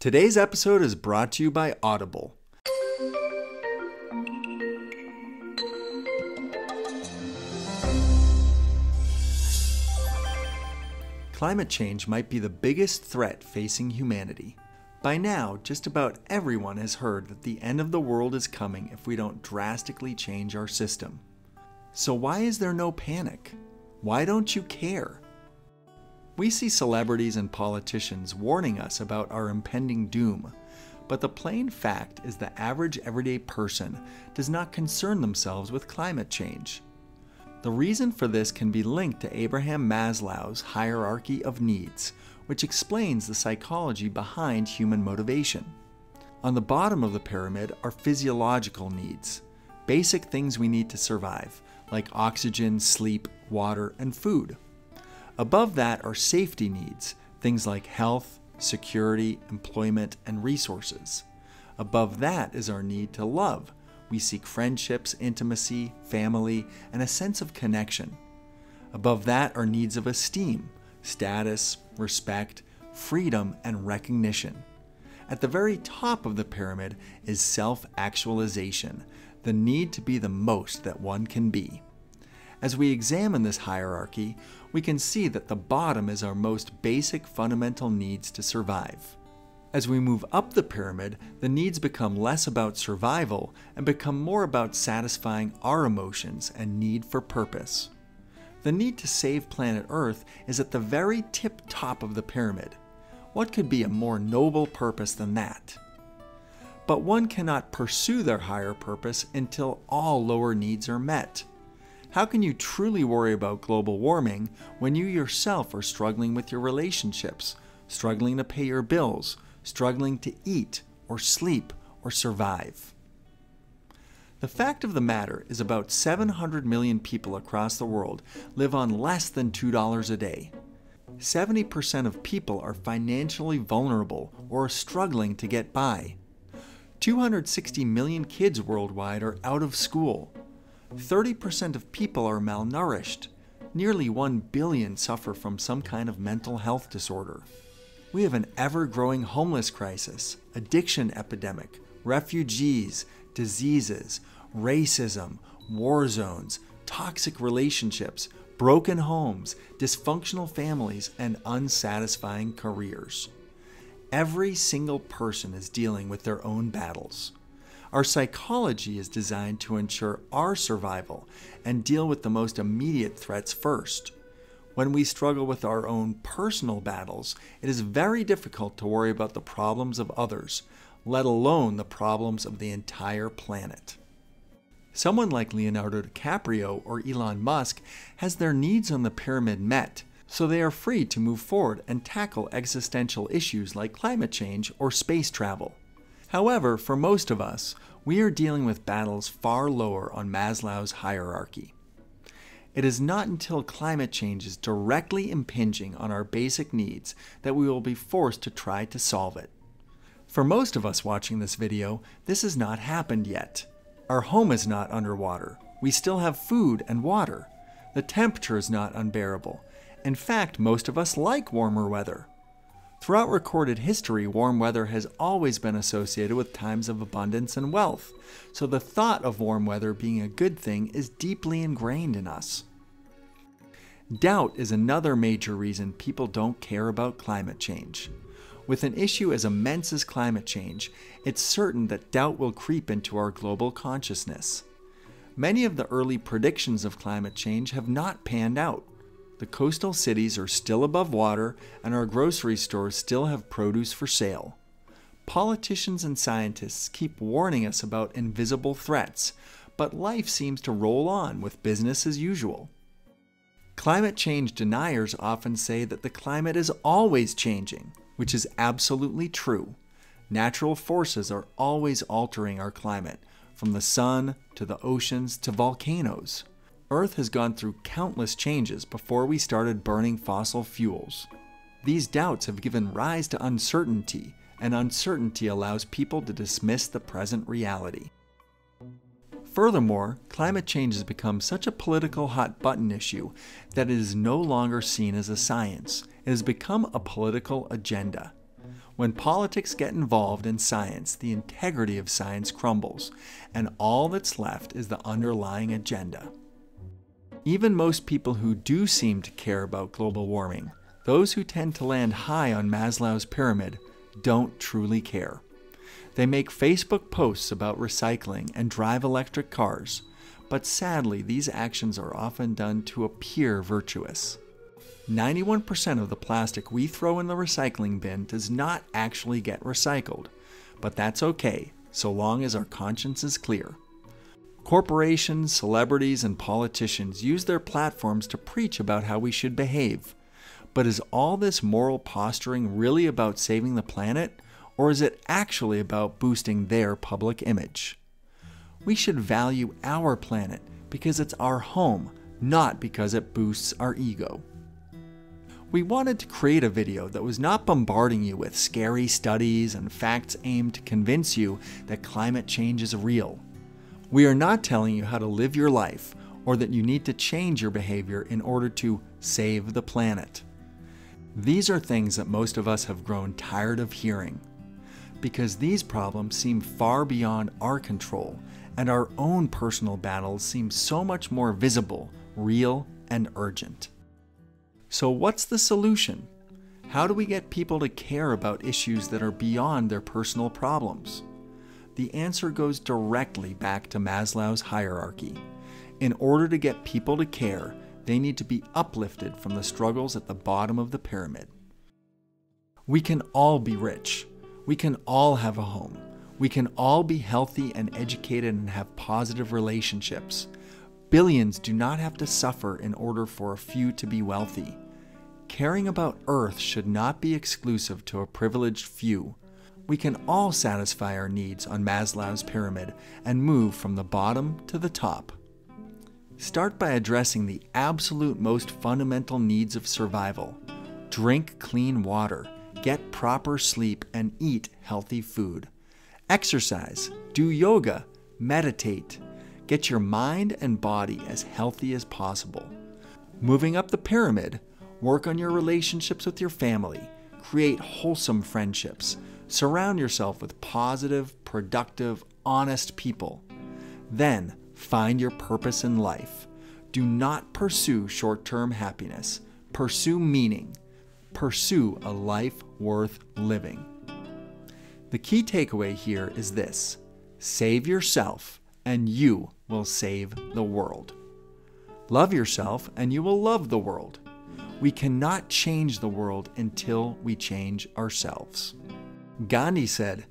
Today's episode is brought to you by Audible. Climate change might be the biggest threat facing humanity. By now, just about everyone has heard that the end of the world is coming if we don't drastically change our system. So why is there no panic? Why don't you care? We see celebrities and politicians warning us about our impending doom, but the plain fact is the average everyday person does not concern themselves with climate change. The reason for this can be linked to Abraham Maslow's hierarchy of needs, which explains the psychology behind human motivation. On the bottom of the pyramid are physiological needs, basic things we need to survive, like oxygen, sleep, water, and food. Above that are safety needs, things like health, security, employment, and resources. Above that is our need to love. We seek friendships, intimacy, family, and a sense of connection. Above that are needs of esteem, status, respect, freedom, and recognition. At the very top of the pyramid is self-actualization, the need to be the most that one can be. As we examine this hierarchy, we can see that the bottom is our most basic fundamental needs to survive. As we move up the pyramid, the needs become less about survival and become more about satisfying our emotions and need for purpose. The need to save planet Earth is at the very tip top of the pyramid. What could be a more noble purpose than that? But one cannot pursue their higher purpose until all lower needs are met. How can you truly worry about global warming when you yourself are struggling with your relationships, struggling to pay your bills, struggling to eat or sleep or survive? The fact of the matter is about 700 million people across the world live on less than $2 a day. 70% of people are financially vulnerable or are struggling to get by. 260 million kids worldwide are out of school. 30% of people are malnourished. Nearly 1 billion suffer from some kind of mental health disorder. We have an ever-growing homeless crisis, addiction epidemic, refugees, diseases, racism, war zones, toxic relationships, broken homes, dysfunctional families, and unsatisfying careers. Every single person is dealing with their own battles. Our psychology is designed to ensure our survival and deal with the most immediate threats first. When we struggle with our own personal battles, it is very difficult to worry about the problems of others, let alone the problems of the entire planet. Someone like Leonardo DiCaprio or Elon Musk has their needs on the pyramid met, so they are free to move forward and tackle existential issues like climate change or space travel. However, for most of us, we are dealing with battles far lower on Maslow's hierarchy. It is not until climate change is directly impinging on our basic needs that we will be forced to try to solve it. For most of us watching this video, this has not happened yet. Our home is not underwater. We still have food and water. The temperature is not unbearable. In fact, most of us like warmer weather. Throughout recorded history, warm weather has always been associated with times of abundance and wealth, so the thought of warm weather being a good thing is deeply ingrained in us. Doubt is another major reason people don't care about climate change. With an issue as immense as climate change, it's certain that doubt will creep into our global consciousness. Many of the early predictions of climate change have not panned out. The coastal cities are still above water, and our grocery stores still have produce for sale. Politicians and scientists keep warning us about invisible threats, but life seems to roll on with business as usual. Climate change deniers often say that the climate is always changing, which is absolutely true. Natural forces are always altering our climate, from the sun to the oceans to volcanoes. Earth has gone through countless changes before we started burning fossil fuels. These doubts have given rise to uncertainty, and uncertainty allows people to dismiss the present reality. Furthermore, climate change has become such a political hot-button issue that it is no longer seen as a science. It has become a political agenda. When politics get involved in science, the integrity of science crumbles, and all that's left is the underlying agenda. Even most people who do seem to care about global warming, those who tend to land high on Maslow's pyramid, don't truly care. They make Facebook posts about recycling and drive electric cars, but sadly these actions are often done to appear virtuous. 91% of the plastic we throw in the recycling bin does not actually get recycled, but that's okay, so long as our conscience is clear. Corporations, celebrities, and politicians use their platforms to preach about how we should behave. But is all this moral posturing really about saving the planet, or is it actually about boosting their public image? We should value our planet because it's our home, not because it boosts our ego. We wanted to create a video that was not bombarding you with scary studies and facts aimed to convince you that climate change is real. We are not telling you how to live your life or that you need to change your behavior in order to save the planet. These are things that most of us have grown tired of hearing, because these problems seem far beyond our control, and our own personal battles seem so much more visible, real, and urgent. So what's the solution? How do we get people to care about issues that are beyond their personal problems? The answer goes directly back to Maslow's hierarchy. In order to get people to care, they need to be uplifted from the struggles at the bottom of the pyramid. We can all be rich. We can all have a home. We can all be healthy and educated and have positive relationships. Billions do not have to suffer in order for a few to be wealthy. Caring about Earth should not be exclusive to a privileged few. We can all satisfy our needs on Maslow's pyramid and move from the bottom to the top. Start by addressing the absolute most fundamental needs of survival. Drink clean water, get proper sleep, and eat healthy food. Exercise, do yoga, meditate. Get your mind and body as healthy as possible. Moving up the pyramid, work on your relationships with your family. Create wholesome friendships. Surround yourself with positive, productive, honest people. Then, find your purpose in life. Do not pursue short-term happiness. Pursue meaning. Pursue a life worth living. The key takeaway here is this: save yourself, and you will save the world. Love yourself, and you will love the world. We cannot change the world until we change ourselves. Gandhi said,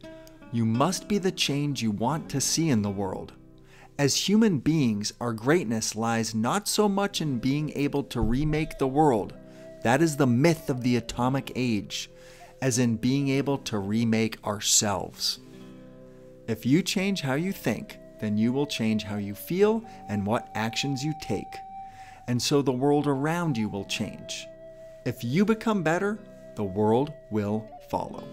"You must be the change you want to see in the world." As human beings, our greatness lies not so much in being able to remake the world, that is the myth of the atomic age, as in being able to remake ourselves. If you change how you think, then you will change how you feel and what actions you take. And so the world around you will change. If you become better, the world will follow.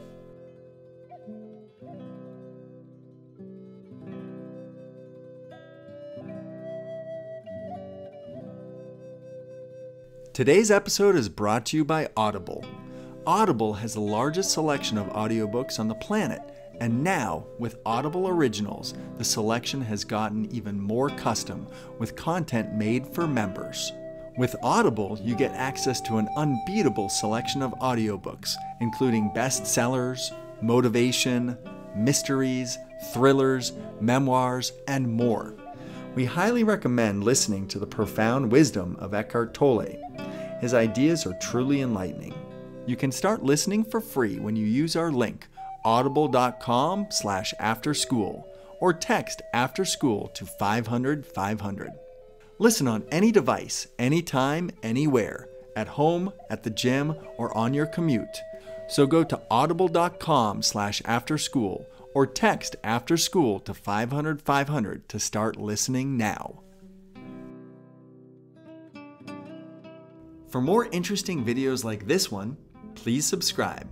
Today's episode is brought to you by Audible. Audible has the largest selection of audiobooks on the planet, and now, with Audible Originals, the selection has gotten even more custom, with content made for members. With Audible, you get access to an unbeatable selection of audiobooks, including bestsellers, motivation, mysteries, thrillers, memoirs, and more. We highly recommend listening to the profound wisdom of Eckhart Tolle. His ideas are truly enlightening. You can start listening for free when you use our link, audible.com/afterschool, or text afterschool to 500-500. Listen on any device, anytime, anywhere, at home, at the gym, or on your commute. So go to audible.com/afterschool or text afterschool to 500-500 to start listening now. For more interesting videos like this one, please subscribe.